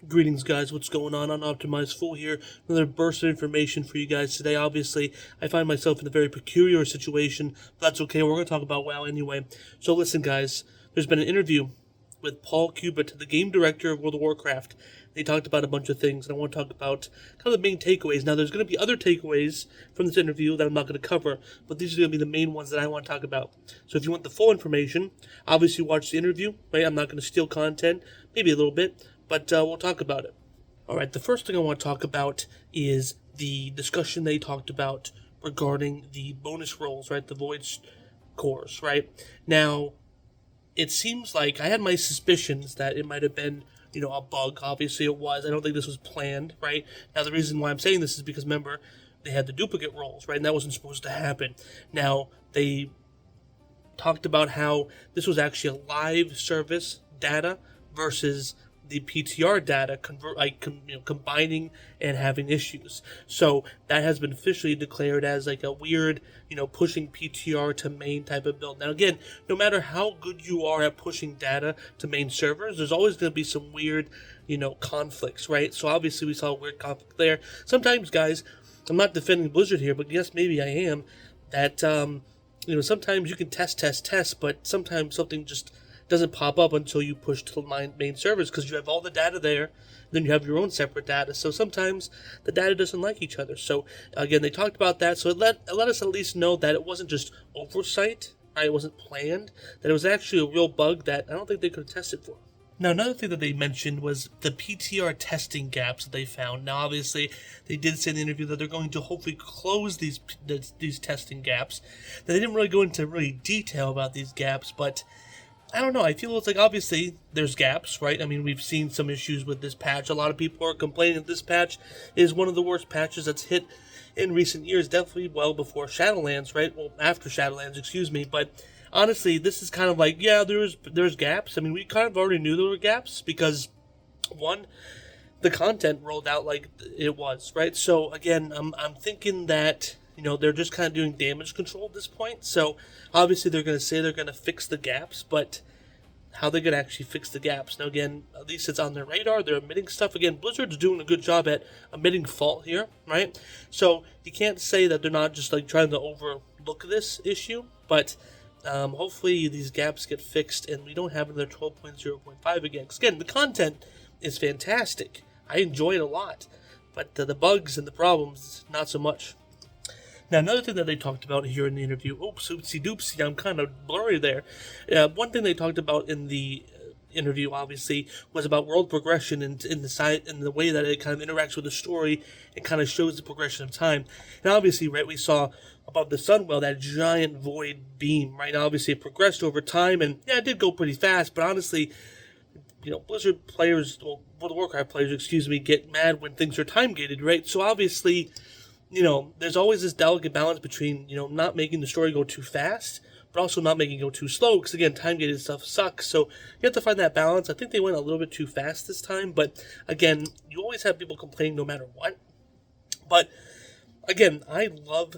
Greetings, guys. What's going on? UnoptimizedFool here. Another burst of information for you guys today. Obviously, I find myself in a very peculiar situation, but that's okay. We're going to talk about WoW anyway. So listen, guys. There's been an interview with Paul Cuba, the game director of World of Warcraft. They talked about a bunch of things, and I want to talk about kind of the main takeaways. Now, there's going to be other takeaways from this interview that I'm not going to cover, but these are going to be the main ones that I want to talk about. So if you want the full information, obviously watch the interview, right? I'm not going to steal content, maybe a little bit, but we'll talk about it. All right, the first thing I want to talk about is the discussion they talked about regarding the bonus rolls, right? The void cores, right? Now, it seems like I had my suspicions that it might have been, a bug. Obviously, it was. I don't think this was planned, right? Now, the reason why I'm saying this is because, remember, they had the duplicate rolls, right? And that wasn't supposed to happen. Now, they talked about how this was actually a live service data versus the PTR data combining and having issues. So that has been officially declared as like a weird, pushing PTR to main type of build. Now again, no matter how good you are at pushing data to main servers, there's always going to be some weird, conflicts, right? So obviously we saw a weird conflict there. Sometimes, guys, I'm not defending Blizzard here, but yes, maybe I am, that, sometimes you can test, but sometimes something just doesn't pop up until you push to the main servers because you have all the data there, then you have your own separate data. So sometimes the data doesn't like each other. So again, they talked about that. So it let us at least know that it wasn't just oversight, right? It wasn't planned, that it was actually a real bug that I don't think they could have tested for. Now, another thing that they mentioned was the PTR testing gaps that they found. Now, obviously, they did say in the interview that they're going to hopefully close these testing gaps. Now, they didn't really go into really detail about these gaps, but I don't know. I feel it's like obviously there's gaps, right? I mean, we've seen some issues with this patch. A lot of people are complaining that this patch is one of the worst patches that's hit in recent years, definitely well before Shadowlands, right? Well, after Shadowlands, excuse me. But honestly, this is kind of like, yeah, there's gaps. I mean, we kind of already knew there were gaps because, one, the content rolled out like it was, right? So again, I'm thinking that they're just kind of doing damage control at this point. So obviously they're going to say they're going to fix the gaps, but how they're going to actually fix the gaps? Now again, at least it's on their radar. They're admitting stuff. Again, Blizzard's doing a good job at admitting fault here, right? So you can't say that they're not just like trying to overlook this issue, but hopefully these gaps get fixed and we don't have another 12.0.5 again. Because again, the content is fantastic. I enjoy it a lot, but the bugs and the problems, not so much. Now, another thing that they talked about here in the interview, oopsie doopsie, I'm kind of blurry there. One thing they talked about in the interview, obviously, was about world progression and in the way that it kind of interacts with the story and kind of shows the progression of time. And obviously, right, we saw above the Sunwell that giant void beam, right? Now, obviously, it progressed over time, and yeah, it did go pretty fast, but honestly, Blizzard players, World of Warcraft players, get mad when things are time gated, right? So obviously, there's always this delicate balance between, not making the story go too fast, but also not making it go too slow, because again, time-gated stuff sucks, so you have to find that balance. I think they went a little bit too fast this time, but again, you always have people complaining no matter what. But again, I love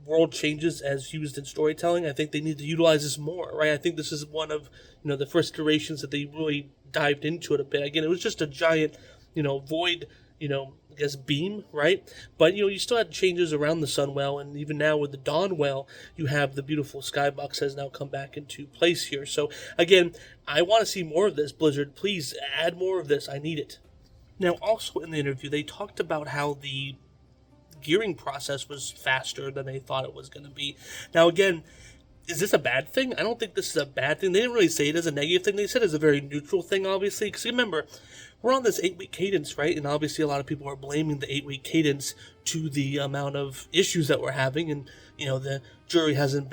world changes as used in storytelling. I think they need to utilize this more, right? I think this is one of, the first iterations that they really dived into it a bit. Again, it was just a giant, void, I guess beam, right? But you still had changes around the Sunwell, and even now with the Dawnwell, you have the beautiful Skybox has now come back into place here. So again, I want to see more of this, Blizzard. Please add more of this. I need it. Now, also in the interview, they talked about how the gearing process was faster than they thought it was going to be. Now, again, is this a bad thing? I don't think this is a bad thing. They didn't really say it as a negative thing. They said it's a very neutral thing, obviously. Because remember, we're on this 8-week cadence, right? And obviously a lot of people are blaming the 8-week cadence to the amount of issues that we're having. And, the jury hasn't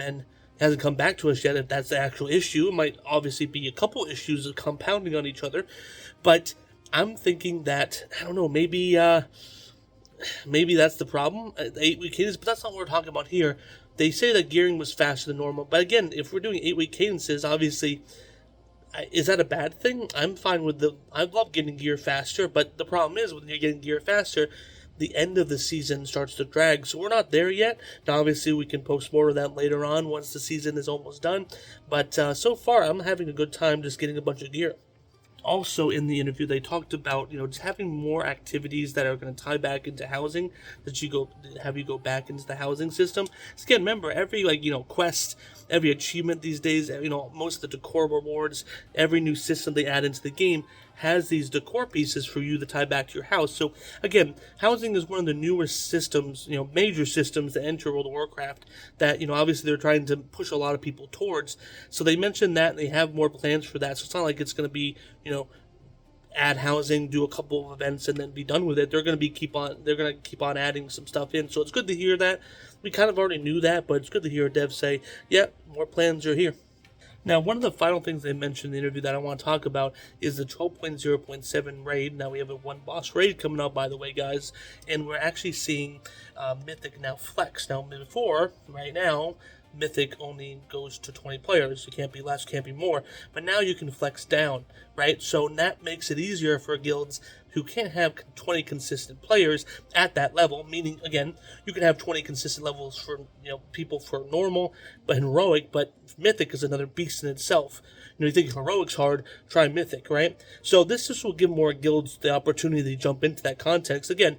come back to us yet if that's the actual issue. It might obviously be a couple issues of compounding on each other. But I'm thinking that, I don't know, maybe that's the problem, the 8-week cadence. But that's not what we're talking about here. They say that gearing was faster than normal. But again, if we're doing 8-week cadences, obviously, is that a bad thing? I'm fine with I love getting gear faster, but the problem is when you're getting gear faster, the end of the season starts to drag. So we're not there yet. Now, obviously, we can post more of that later on once the season is almost done. But so far, I'm having a good time just getting a bunch of gear. Also in the interview, they talked about, just having more activities that are going to tie back into housing, that you go back into the housing system. So again, remember, every quest, every achievement these days, most of the decor rewards, every new system they add into the game has these decor pieces for you to tie back to your house. So again, housing is one of the newer systems, major systems that enter World of Warcraft that, obviously they're trying to push a lot of people towards. So they mentioned that, and they have more plans for that. So it's not like it's going to be, add housing, do a couple of events, and then be done with it. They're going to keep on adding some stuff in. So it's good to hear that. We kind of already knew that, but it's good to hear devs say, yeah, more plans are here. Now, one of the final things they mentioned in the interview that I want to talk about is the 12.0.7 raid. Now, we have a one boss raid coming out, by the way, guys, and we're actually seeing Mythic now flex. Now, before, right now, Mythic only goes to 20 players. It can't be less, can't be more. But now you can flex down, right? So that makes it easier for guilds who can't have 20 consistent players at that level. Meaning, again, you can have 20 consistent levels for people for normal, but heroic. But Mythic is another beast in itself. You think heroic's hard, try Mythic, right? So this just will give more guilds the opportunity to jump into that context. Again,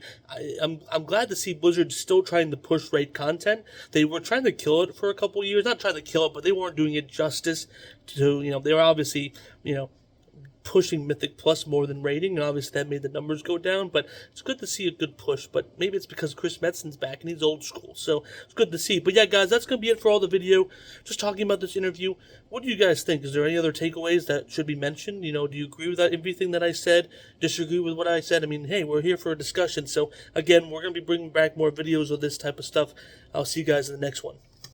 I'm glad to see Blizzard still trying to push raid content. They were trying to kill it for a couple years, not trying to kill it, but they weren't doing it justice. To they were obviously pushing Mythic Plus more than raiding, and obviously that made the numbers go down, but it's good to see a good push. But maybe it's because Chris Metzen's back and he's old school, so it's good to see. But yeah, guys, that's going to be it for all the video. Just talking about this interview. What do you guys think? Is there any other takeaways that should be mentioned? Do you agree with everything that I said? Disagree with what I said? I mean, hey, we're here for a discussion. So again, we're going to be bringing back more videos of this type of stuff. I'll see you guys in the next one.